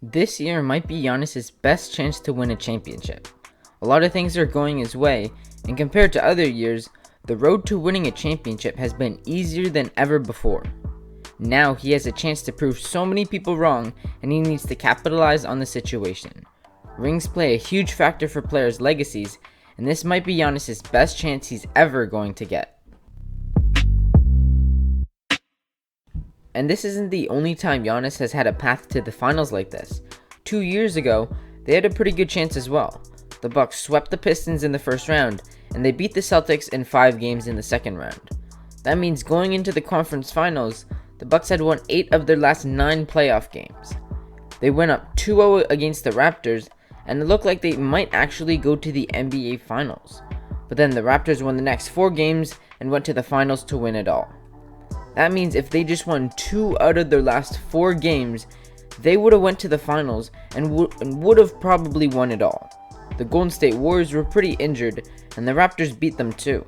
This year might be Giannis' best chance to win a championship. A lot of things are going his way, and compared to other years, the road to winning a championship has been easier than ever before. Now he has a chance to prove so many people wrong, and he needs to capitalize on the situation. Rings play a huge factor for players' legacies, and this might be Giannis' best chance he's ever going to get. And this isn't the only time Giannis has had a path to the finals like this. 2 years ago, they had a pretty good chance as well. The Bucks swept the Pistons in the first round, and they beat the Celtics in 5 games in the second round. That means going into the conference finals, the Bucks had won 8 of their last 9 playoff games. They went up 2-0 against the Raptors, and it looked like they might actually go to the NBA Finals. But then the Raptors won the next 4 games and went to the finals to win it all. That means if they just won 2 out of their last 4 games, they would have went to the finals and would have probably won it all. The Golden State Warriors were pretty injured, and the Raptors beat them too.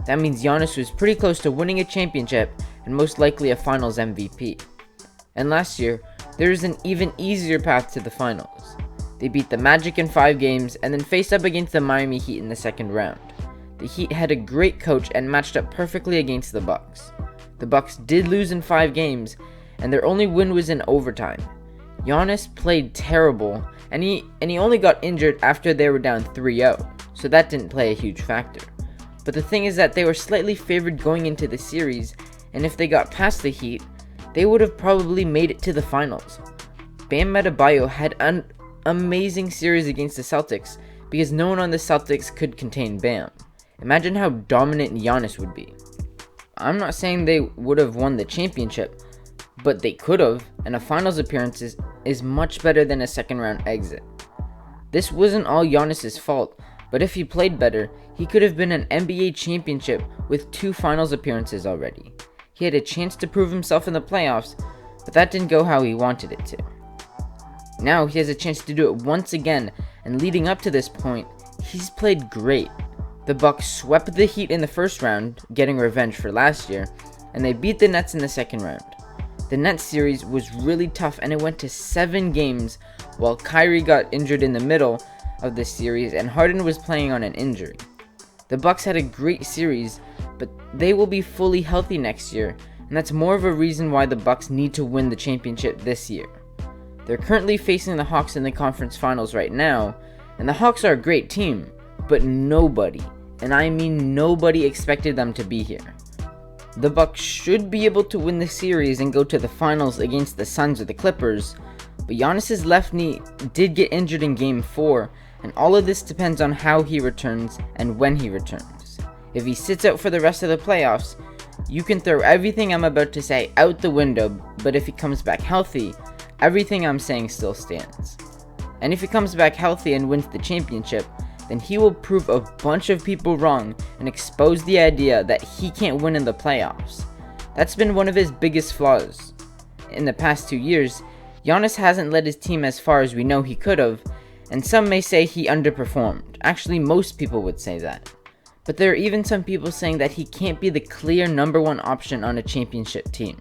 That means Giannis was pretty close to winning a championship and most likely a finals MVP. And last year, there is an even easier path to the finals. They beat the Magic in 5 games and then faced up against the Miami Heat in the second round. The Heat had a great coach and matched up perfectly against the Bucks. The Bucks did lose in 5 games, and their only win was in overtime. Giannis played terrible, and he only got injured after they were down 3-0, so that didn't play a huge factor. But the thing is that they were slightly favored going into the series, and if they got past the Heat, they would have probably made it to the finals. Bam Adebayo had an amazing series against the Celtics because no one on the Celtics could contain Bam. Imagine how dominant Giannis would be. I'm not saying they would have won the championship, but they could have, and a finals appearance is much better than a second round exit. This wasn't all Giannis' fault, but if he played better, he could have been an NBA championship with 2 finals appearances already. He had a chance to prove himself in the playoffs, but that didn't go how he wanted it to. Now he has a chance to do it once again, and leading up to this point, he's played great. The Bucks swept the Heat in the first round, getting revenge for last year, and they beat the Nets in the second round. The Nets series was really tough and it went to 7 games while Kyrie got injured in the middle of the series and Harden was playing on an injury. The Bucks had a great series, but they will be fully healthy next year, and that's more of a reason why the Bucks need to win the championship this year. They're currently facing the Hawks in the conference finals right now, and the Hawks are a great team, but nobody, and I mean nobody, expected them to be here. The Bucks should be able to win the series and go to the finals against the Suns or the Clippers, but Giannis' left knee did get injured in Game 4, and all of this depends on how he returns and when he returns. If he sits out for the rest of the playoffs, you can throw everything I'm about to say out the window, but if he comes back healthy, everything I'm saying still stands. And if he comes back healthy and wins the championship, then he will prove a bunch of people wrong and expose the idea that he can't win in the playoffs. That's been one of his biggest flaws. In the past 2 years, Giannis hasn't led his team as far as we know he could have, and some may say he underperformed. Actually, most people would say that. But there are even some people saying that he can't be the clear number 1 option on a championship team.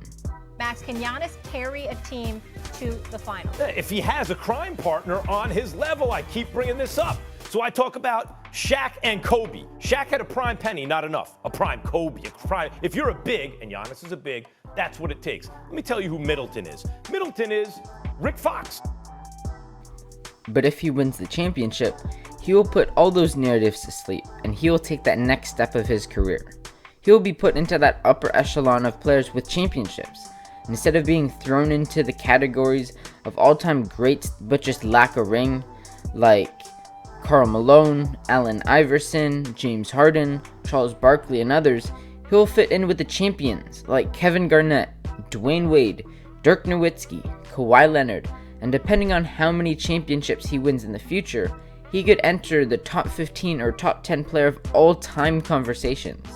Max, can Giannis carry a team to the finals? If he has a crime partner on his level, I keep bringing this up. So I talk about Shaq and Kobe. Shaq had a prime penny, not enough. A prime Kobe, a prime. If you're a big, and Giannis is a big, that's what it takes. Let me tell you who Middleton is. Middleton is Rick Fox. But if he wins the championship, he will put all those narratives to sleep, and he will take that next step of his career. He will be put into that upper echelon of players with championships, instead of being thrown into the categories of all-time greats but just lack a ring, like Karl Malone, Allen Iverson, James Harden, Charles Barkley, and others. He will fit in with the champions like Kevin Garnett, Dwayne Wade, Dirk Nowitzki, Kawhi Leonard, and depending on how many championships he wins in the future, he could enter the top 15 or top 10 player of all time conversations.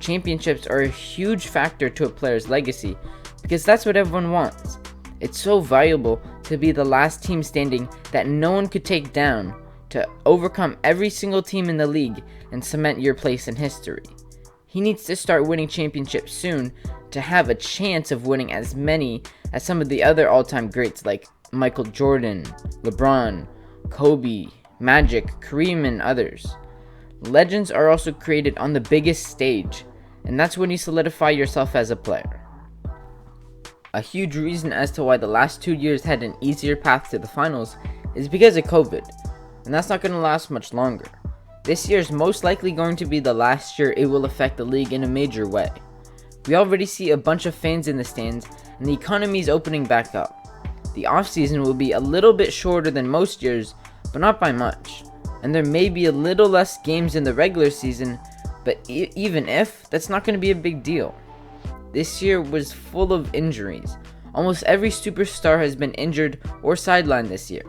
Championships are a huge factor to a player's legacy because that's what everyone wants. It's so valuable to be the last team standing that no one could take down, to overcome every single team in the league and cement your place in history. He needs to start winning championships soon to have a chance of winning as many as some of the other all-time greats like Michael Jordan, LeBron, Kobe, Magic, Kareem, and others. Legends are also created on the biggest stage, and that's when you solidify yourself as a player. A huge reason as to why the last 2 years had an easier path to the finals is because of COVID, and that's not going to last much longer. This year is most likely going to be the last year it will affect the league in a major way. We already see a bunch of fans in the stands, and the economy is opening back up. The offseason will be a little bit shorter than most years, but not by much. And there may be a little less games in the regular season, but even if, that's not going to be a big deal. This year was full of injuries. Almost every superstar has been injured or sidelined this year.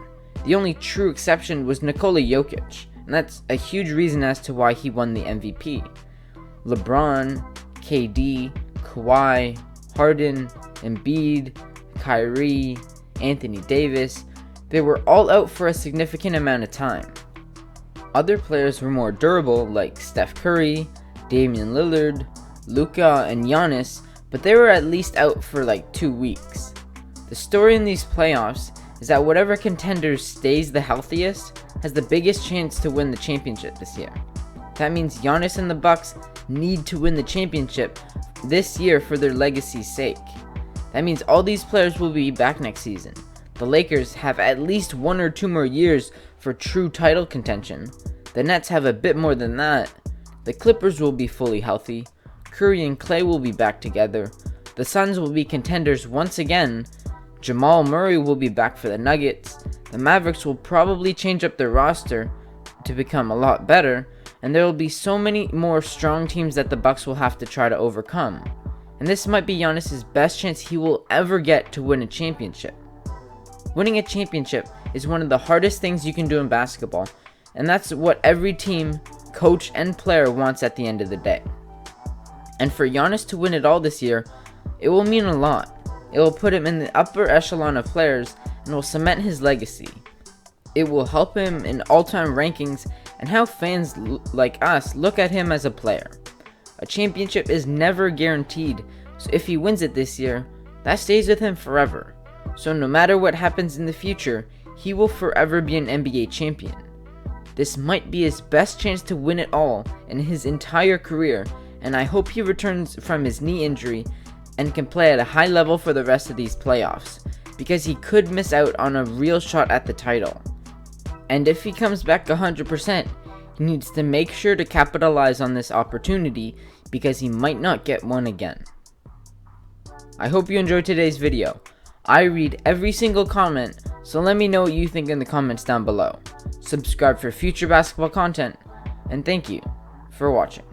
The only true exception was Nikola Jokic, and that's a huge reason as to why he won the MVP. LeBron, KD, Kawhi, Harden, Embiid, Kyrie, Anthony Davis, they were all out for a significant amount of time. Other players were more durable, like Steph Curry, Damian Lillard, Luka, and Giannis, but they were at least out for like 2 weeks. The story in these playoffs is that whatever contender stays the healthiest has the biggest chance to win the championship this year. That means Giannis and the Bucks need to win the championship this year for their legacy's sake. That means all these players will be back next season. The Lakers have at least 1 or 2 more years for true title contention. The Nets have a bit more than that. The Clippers will be fully healthy. Curry and Klay will be back together. The Suns will be contenders once again. Jamal Murray will be back for the Nuggets. The Mavericks will probably change up their roster to become a lot better, and there will be so many more strong teams that the Bucks will have to try to overcome. And this might be Giannis' best chance he will ever get to win a championship. Winning a championship is one of the hardest things you can do in basketball, and that's what every team, coach, and player wants at the end of the day. And for Giannis to win it all this year, it will mean a lot. It will put him in the upper echelon of players and will cement his legacy. It will help him in all-time rankings and how fans like us look at him as a player. A championship is never guaranteed, so if he wins it this year, that stays with him forever. So no matter what happens in the future, he will forever be an NBA champion. This might be his best chance to win it all in his entire career, and I hope he returns from his knee injury and can play at a high level for the rest of these playoffs, because he could miss out on a real shot at the title. And if he comes back 100%, he needs to make sure to capitalize on this opportunity, because he might not get one again. I hope you enjoyed today's video. I read every single comment, so let me know what you think in the comments down below. Subscribe for future basketball content, and thank you for watching.